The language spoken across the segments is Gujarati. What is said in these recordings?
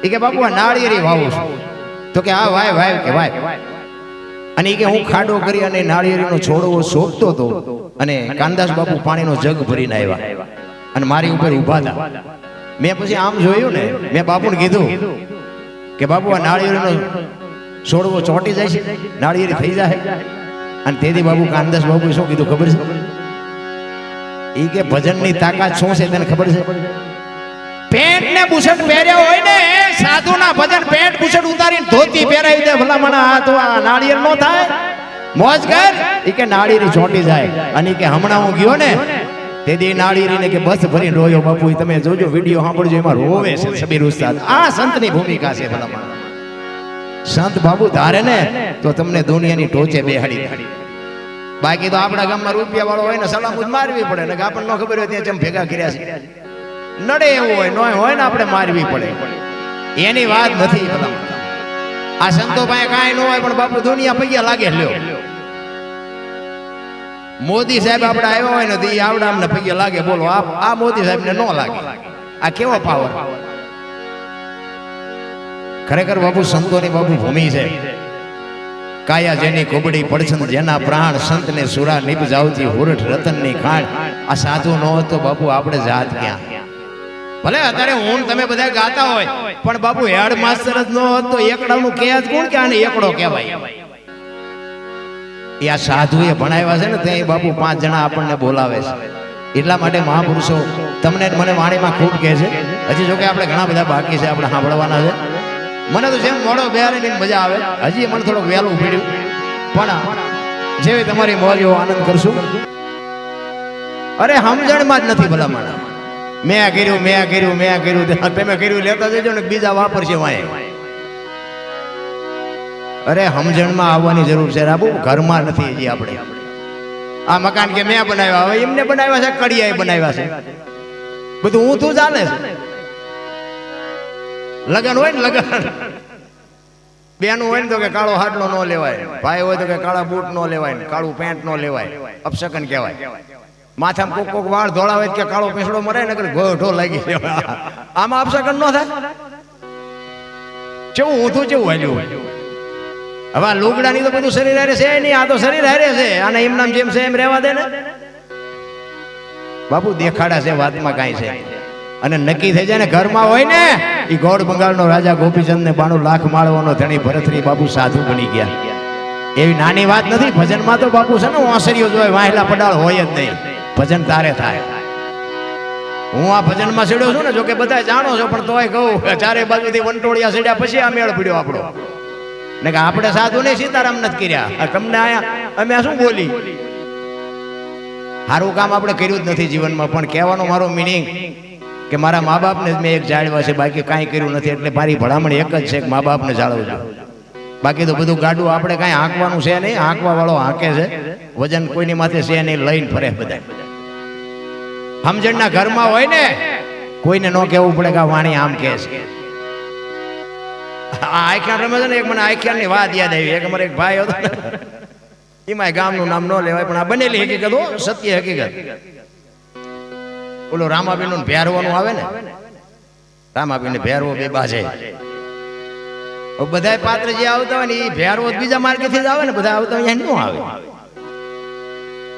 એ કે બાપુ આ નાળિયેરી વાવું છું. તો કે હા વાય વાય કે વાય. અને એ કે હું ખાડો કરી અને નાળિયેરીનો છોડવો શોધતો હતો અને કાનદાસ બાપુ પાણીનો જગ ભરીને આવ્યા અને મારી ઉપર ઊભા હતા. મેં પછી આમ જોયું ને, મેં બાપુને કીધું કે બાપુ આ નાળિયેરીનો છોડવો ચોંટી જાય છે, નાળિયેરી થઈ જાય. અને તેથી બાપુ કાનદાસ બાપુ શું કીધું ખબર છે? એ કે ભજનની તાકાત શું છે તને ખબર છે? પેન્ટ ને બુશર્ટ પહેર્યા હોય ને સાધુના ભજન પેન્ટ બુશર્ટ ઉતારીને ધોતી પહેરાવી દે ભલામણા. આ તો આ નાળિયેર નો થાય, મોજ કર. એ કે નાળિયેરી ચોંટી જાય. અને કે હમણાં હું ગયો ને તેથી નાળિયેરીને કે બસ ભરીને રોયો. બાપુ તમે જોજો વિડીયો સાંભળજો, એમાં રોવે છે શબીર ઉસ્તાદ. આ સંતની ભૂમિકા છે ભલામણા. સંત બાબુ ધારે ને તો તમને દુનિયાની ટોચે બેહાડી. બાકી તો આપણા ગામમાં રૂપિયા વાળો હોય ને સલામત મારવી પડે ને, આપણને ન ખબર હોય ત્યાં જેમ ભેગા કર્યા છે નડે એવું હોય ન હોય ને આપણે મારવી પડે. એની વાત નથી. આ સંતો પાસે કાંઈ ન હોય પણ બાપુ દુનિયા પૈયા લાગે. લ્યો મોદી સાહેબ આપણે આવ્યો હોય ને તો આવડા અમને પૈયા લાગે. બોલો આ મોદી સાહેબ ને ન લાગે. આ કેવો પાવર! ખરેખર બાપુ સંતોની બાપુ ભૂમિ છે. કાયા જેની કોબડી પડછન જેના પ્રાણ, સંતને સુરા નિપ જાવતી હુરઠ રતનની ખાણ. આ સાધુ ન હોત તો બાપુ આપણે જાત ક્યાં? ભલે અત્યારે હું તમે બધા ગાતા હોય પણ બાપુ હેડ માસ્ટર જ ન હોત તો એકડાનું કે જ કોણ કે આને એકડો કહેવાય? એ આ સાધુએ ભણાવ્યા છે ને ત્યાં બાપુ 5 જણા આપણને બોલાવે છે. એટલા માટે મહાપુરુષો તમને મને વાણીમાં ખૂબ કહે છે. હજી જો કે આપણે ઘણા બધા બાકી છે આપણે સાંભળવાના છે. મને તો જેમ મોડો બેહારીને મજા આવે. હજી મને થોડુંક વહેલું પડ્યું પણ જેવી તમારી મોજ એવો આનંદ કરશું. અરે સમજણમાં જ નથી ભલામણ. મેં કર્યું તમે કર્યું લેતા જજો ને બીજા વાપરશે વાય. અરે સમજણમાં આવવાની જરૂર છે રાબુ. ઘરમાં નથી હજી આપણે. આ મકાન કે મેં બનાવ્યા, હવે એમને બનાવ્યા છે, કડિયાએ બનાવ્યા છે, બધું ઊંધું ચાલે છે. લગન હોય ને લગન બેનું હોય ને તો કે કાળો હાડલો ન લેવાય, ભાઈ હોય તો કે કાળા બૂટ ન લેવાય, કાળું પેન્ટ ન લેવાય, અપશકન કહેવાય. માથામાં કોક વાળ ધોળા હોય કે કાળો પેસડો મરે ને ગોઠો લાગી આમાં અપશકન ન થાય. કેવું ઊંધું કેવું હાલ્યું. હવે આ લુગડાની તો બધું શરીર હારે છે નહીં, આ તો શરીર હારે છે. અને એમનામ જેમ છે એમ રહેવા દે ને બાપુ. દેખાડા છે વાતમાં કાંઈ છે. અને નક્કી થઈ જાય ને ઘરમાં હોય ને એ ગોળ બંગાળનો રાજા ગોપીચંદ ને 92 લાખ માળવાનો ધણી ભરતરી બાપુ સાધુ બની ગયા. એવી નાની વાત નથી. ભજનમાં તો બાપુ છે ને ઓસરીઓ જોય, વાહેલા પડાળ હોય જ નહીં. ભજન તારે થાય. હું આ ભજનમાં સીડ્યો છું ને, જો કે બધા જાણો છો પણ તોય કહું, ચારે બાજુથી વંટોળિયા સીડ્યા પછી આ મેળ પડ્યો આપણો. ને કે આપણે સાધુ ને સીતારામ નથી કર્યા. તમને આયા અમે શું બોલી? સારું કામ આપણે કર્યું જ નથી જીવનમાં. પણ કહેવાનો મારો મિનિંગ કે મારા મા બાપને જ મેં એક જાળવા છે, બાકી કાંઈ કર્યું નથી. એટલે મારી ભલામણ એક જ છે કે મા બાપને જાળવજો. બાકી તો બધું ગાડું આપણે કાંઈ હાંકવાનું છે નહીં. હાંકવા વાળો હાંકે છે, વજન કોઈની માથે છે નહીં, લઈને ફરે બધા. સમજણના ઘરમાં હોય ને કોઈને ન કહેવું પડે કે આ વાણી આમ કહે છે. આ આખ્યાન રમે છે ને, એક મને આખ્યાનની વાત યાદ આવી. એક અમારે એક ભાઈ હતો, એમાં ગામનું નામ ન લેવાય પણ આ બનેલી હકીકત હો, સત્ય હકીકત. ઓલો રામાબીનું ભેરવાનું આવે ને, રામાબીને ભેરવો બે બાજે. બધા પાત્ર જે આવતા હોય ને એ ભેરવો બીજા માર્ગેથી જ આવે ને, બધા આવતા હોય ન આવે.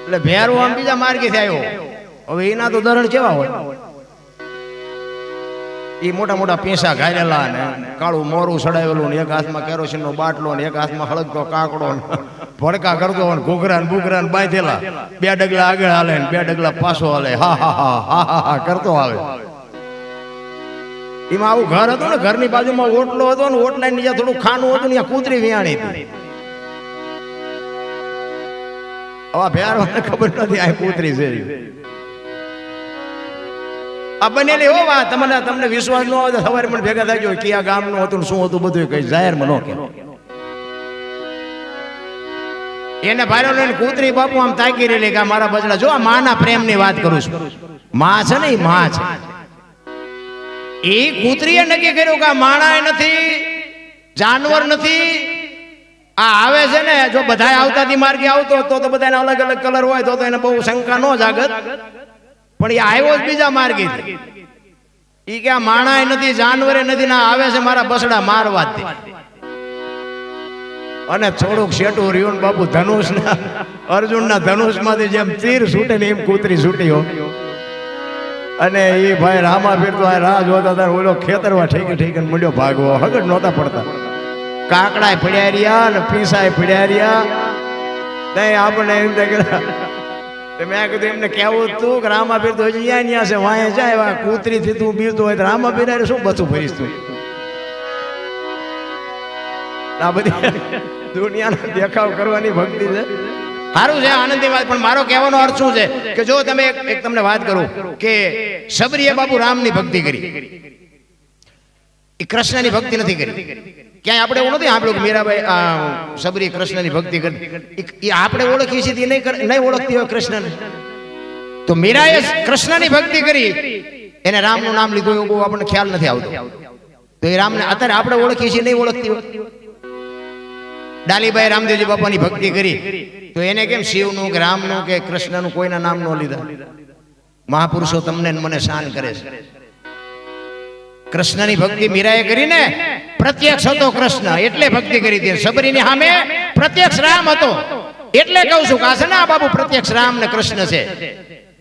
એટલે ભેરવો આમ બીજા માર્ગેથી આવ્યો. હવે એના તો ધરણ કેવા હોય? એ મોટા મોટા પીસા ઘાયલા ને કાળું મોરું સડાવેલું ને, એક હાથમાં કેરોસીનનો બાટલો ને એક હાથમાં હળગતો કાકડો ને ભડકા કરતો ને, ઘૂઘરા ને બુઘરા ને બાંધેલા, 2 ડગલા આગળ હાલે ને 2 ડગલા પાછો હાલે, હા હા હા હા હા કરતો આવે. એમાં આવું ઘર હતું ને, ઘરની બાજુમાં ઓટલો હતો ને, ઓટલા નીચે થોડું ખાનું હતું ને, કૂતરી વિયાણી હતી. હવે ભેરવાને ખબર નથી આ કૂતરી છે. આ બનેલી હો વાત. તમને વિશ્વાસ ન હોય તો સવારે મને ભેગા થાય કે આ ગામનું હતું શું હતું બધું કઈ જાહેરમાં ન કે. એને ભાઈરો લઈને કૂતરી બાપુ આમ તાકી રહેલી કે મારા બચડા જો. આ માના પ્રેમની વાત કરું છું. માં છે ને, એ માં છે. એ કૂતરીએ નક્કી કર્યું કે આ માણા નથી, જાનવર નથી. આ આવે છે ને, જો બધા આવતાથી માર્ગે આવતો તો બધાને અલગ અલગ કલર હોય તો એને બહુ શંકા ન જાગત. પણ એ આવ્યો જ બીજા માર્ગેથી. ઈ કે આ માણાય નથી, જાનવરે નથી, ના આવે છે મારા બસડા મારવા જ. અને થોડુંક શેટું રહ્યું બાપુ ધનુષ ના અર્જુનના ધનુષમાંથી જેમ તીર છૂટે ને એમ કૂતરી છૂટી હો. અને એ ભાઈ રામા ફેરતો આ રાહ જોતા હતા, ઓલો ખેતરમાં ઠેકી ઠેકીને મૂલ્યો ભાગવો, હગડ નહોતા પડતા. કાકડાય પડ્યા રહ્યા ને પીસાય પડ્યા રહ્યા. નહીં આપણે એમ મેં કીધું એમને કેવું તું કે રામા ફેર તો હજી અહીંયા છે, વાંહે જાય કૂતરી થી તું બીજતો હોય તો રામા ફેર શું બચું ફરીશ તું? આ બધી દુનિયાનો દેખાવ કરવાની ભક્તિ છે. સારું છે, આનંદની વાત. પણ મારો કહેવાનો અર્થ શું છે કે જો તમે એક તમને વાત કરું કે સબરીએ બાપુ રામની ભક્તિ કરી, એ કૃષ્ણની ભક્તિ નથી કરી. ક્યાંય આપણે એવું નથી સાંભળ્યું કે મીરાબાઈ સબરી કૃષ્ણની ભક્તિ કરી. એ આપણે ઓળખીએ છીએ નહીં ઓળખતી હોય કૃષ્ણને. તો મીરાએ કૃષ્ણની ભક્તિ કરી, એને રામનું નામ લીધું એવું આપણને ખ્યાલ નથી આવતો. તો એ રામને અત્યારે આપણે ઓળખીએ છીએ નહીં ઓળખતી હોય. ડાલીબાઈ રામદેવજી બાપાની ભક્તિ કરી તો એને કેમ શિવનું કે રામનું કે કૃષ્ણનું કોઈના નામ ન લીધા? મહાપુરુષો તમને મને શાન કરે છે. કૃષ્ણની ભક્તિ મીરાએ કરી ને, પ્રત્યક્ષ હતો કૃષ્ણ એટલે ભક્તિ કરી હતી. સબરીની સામે પ્રત્યક્ષ રામ હતો એટલે કહું છું કે આ છે ને આ બાબુ પ્રત્યક્ષ રામ ને કૃષ્ણ છે.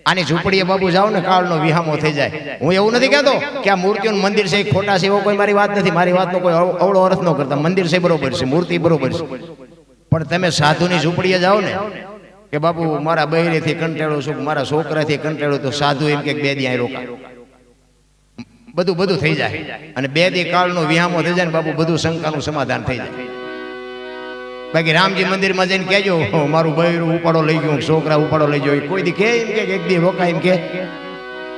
આની ઝૂંપડીએ બાબુ જાઓ ને કાળનો વિહામો થઈ જાય. હું એવું નથી કહેતો કે આ મૂર્તિઓનું મંદિર છે ખોટા છે, એવો કોઈ મારી વાત નથી. મારી વાતનો કોઈ અવળો અર્થ ન કરતા. મંદિર છે બરોબર છે, મૂર્તિ બરોબર છે, પણ તમે સાધુની ઝૂંપડીએ જાઓ ને કે બાપુ મારા બહેરેથી કંટાળો છું, મારા છોકરાથી કંટાળો, તો સાધુ એમ કે બે દી અહીં રોકા, બધું થઈ જાય. અને બે દી કાળનો વિહામો થઈ જાય ને બાપુ બધું શંકાનું સમાધાન થઈ જાય. બાકી રામજી મંદિરમાં જઈને કહેજો મારું બૈરું ઉપાડો લઈ ગયો, છોકરા ઉપાડો લઈ ગયો, કોઈ દી કે એમ કે એક દી રોકાય એમ કે.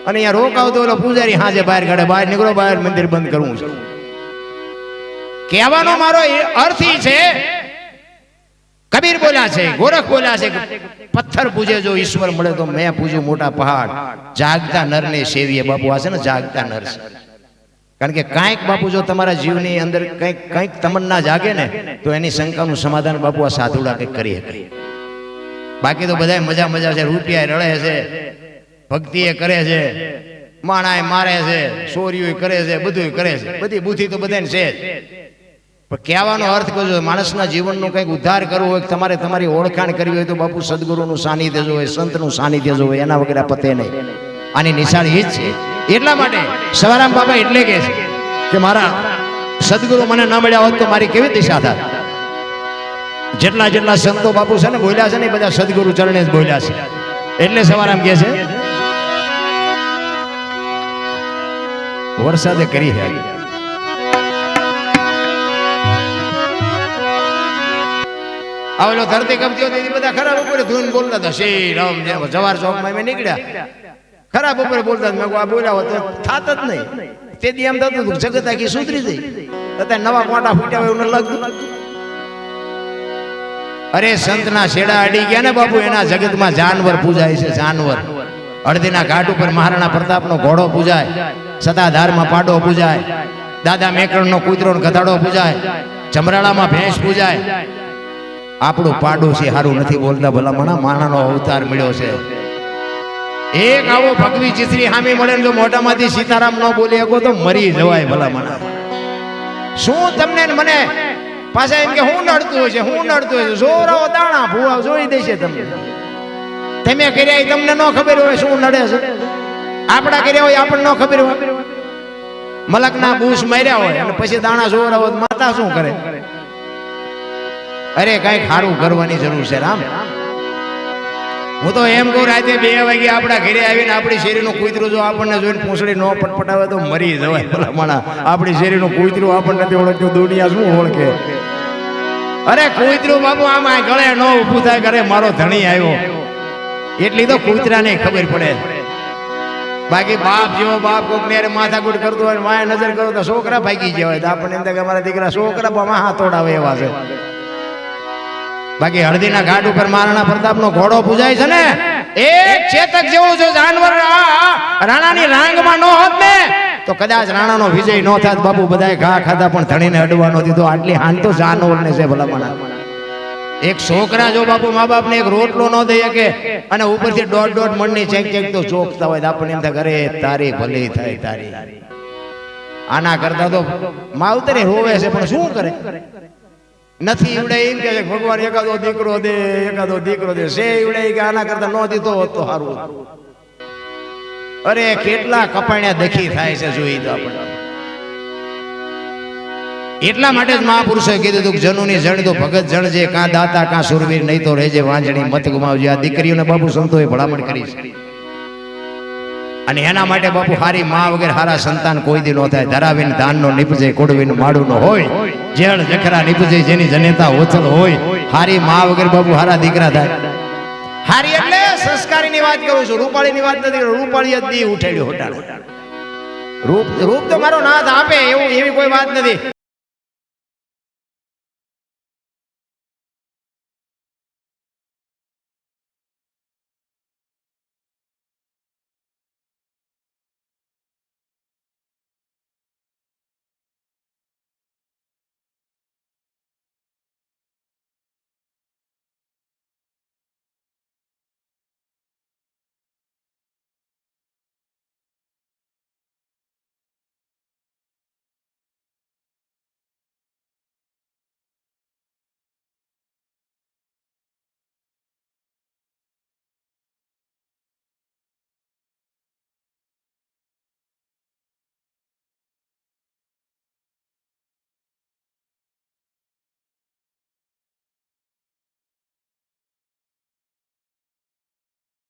અને અહીંયા રોકાવતો એટલે પૂજારી હાજે બહાર કાઢે, બહાર નીકળો, બહાર મંદિર બંધ કરવું છે. કહેવાનો મારો અર્થ ઈ છે, કબીર બોલ્યા છે, ગોરખ બોલ્યા છે, પથ્થર પૂજે જો ઈશ્વર મળે તો મેં પૂજ્યું મોટા પહાડ. જાગતા નરને સેવીએ. બાપુ આ છે ને જાગતા નર છે. કારણ કે કાંઈક બાપુ જો તમારા જીવની અંદર કંઈક તમન્ના જાગે ને તો એની શંકાનું સમાધાન બાપુ આ સાધુડા કંઈક કરી શકે. બાકી તો બધા મજા છે, રૂપિયા રળે છે, ભક્તિ કરે છે, માણાએ મારે છે, ચોરીઓ કરે છે, બધું કરે છે, બધી બુદ્ધિ તો બધાને છે જ. પણ કહેવાનો અર્થ કહો, માણસના જીવનનો કંઈક ઉદ્ધાર કરવો હોય, તમારે તમારી ઓળખાણ કરવી હોય તો બાપુ સદગુરુનું સાનિધ્ય જોવે, સંતનું સાનિધ્ય જોવે, એના વગર પતે નહીં. આની નિશાળ એ જ છે. એટલા માટે સવારામ બાબા એટલે કહે છે કે મારા સદગુરુ મને ન મળ્યા હોત તો મારી કેવી દિશા થાત. જેટલા સંતો બાપુ છે ને બોલ્યા છે ને બધા સદગુરુ ચરણે જ બોલ્યા છે. એટલે સવારામ કહે છે વરસાદે કરી છે આવેલો ધરતી કપતી હતી, બધા ખરાબ ઉપર ધૂન બોલતા હતા. શ્રી રામ જવાર ચોકમાં મેં નીકળ્યા, ખરાબ ઉપર બોલતા. મેં આ બોલ્યા હોત થાત જ નહીં. તેથી એમ થતું હતું જગત આખી સુધરી જઈ. અત્યારે નવા કોટા ફૂટ્યા હોય એવું લાગતું. અરે સંતના છેડા અડી ગયા ને બાપુ, એના જગતમાં જાનવર પૂજાય છે. જાનવર અડધીના ઘાટ ઉપર મહારાણા પ્રતાપનો ઘોડો પૂજાય, સતાધારમાં પાડો પૂજાય, દાદા મેકરણનો કૂતરો ગધાડો પૂજાય, જમરાળામાં ભેંસ પૂજાય. આપણું પાડોશી હારું નથી બોલતા, ભલામણા માણાનો અવતાર મળ્યો છે. એક આવો ભગવી ચિત્રી સામે મળે જો મોઢામાંથી સીતારામ ન બોલી શકો તો મરી જવાય. ભલામણા શું તમને મને પાછા એમ કે હું નડતું હોય છે, હું નડતું હોય છે. જોરાઓ દાણા ભૂવા જોઈ દેશે તમને. તમે કર્યા તમને ન ખબર હોય શું નડે છે. આપણા કર્યા હોય આપણને ન ખબર હોય. મલકના બૂસ માર્યા હોય અને પછી દાણા જોરાઓ માતા શું કરે? અરે કઈક સારું કરવાની જરૂર છે રામ. હું તો એમ કહું રાતે 2 વાગે આપણા ઘરે આવીને આપણી શેરીનું કૂતરું જો આપણને જોઈને પૂંછડી ન પટપટાવે તો મરી જવાય. ભલામણા આપણી શેરીનું કૂતરું આપણને નથી ઓળખતું, દુનિયા શું ઓળખે? અરે કૂતરું બાપુ આમાં ગળે ન ઊભું થાય કરે મારો ધણી આવ્યો એટલી તો કૂતરાને ખબર પડે. બાકી બાપ જેવો બાપ કોક ને માથાકૂટ કરતો હોય, માએ નજર કરો તો છોકરા ભાગી ગયા હોય તો આપણને એમ થાય કે અમારા દીકરા છોકરા બામાં હાથ તોડાવે એવા છે. બાકી હળદીના ઘાટ ઉપર મહારાણા પ્રતાપનો ઘોડો પૂજાય છે ને, એક ચેતક જેવું જો જાનવર રાણાની રાંગમાં ન હોત ને તો કદાચ રાણાનો વિજય ન થાત. બાપુ બધાએ ઘા ખાધા પણ ધણીને અડવાનો દીધો. આટલી હાન તો જાનવરને છે ભલામણા. એક છોકરા જો બાપુ મા બાપને એક રોટલો ન દઈ શકે અને ઉપરથી 1.5 મણની ચેક તો ચોકતા હોય તો આપણને એમ થાય અરે તારી ભલી થાય તારી. આના કરતા તો માવતરે રોવે છે પણ શું કરે નથી ઈવડે એમ કે ભગવાન એકાદો દીકરો દે છે ઈવડે કે આના કરતા ન દીધો હોત તો સારું. અરે કેટલા કપાણ્યા દખી થાય છે જોઈ તો આપણે. એટલા માટે જ મહાપુરુષોએ કીધું હતું કે જનુની જણ તો ભગત જણ જે કાં દાતા કાં સુરવીર નહીં તો રહેજે વાંજણી મત ગુમાવજે. આ દીકરીઓને બાપુ સંતોએ ભલામણ કરી છે અને એના માટે બાપુ હારી માં વગર હારા સંતાન કોઈ દી ન થાય. ધરાવીને ધાનનો નીપજે કોડવીને માડું નો હોય, જેણ જખરા નીપજે જેની જનેતા ઓછલ હોય. હારી માં વગર બાપુ હારા દીકરા થાય. હારી એટલે સંસ્કારીની વાત કરું છું, રૂપાળીની વાત નથી. રૂપાળી જ દી ઉઠેડ્યો હોટાડો. રૂપ તો મારો નાથ આપે એવું એવી કોઈ વાત નથી.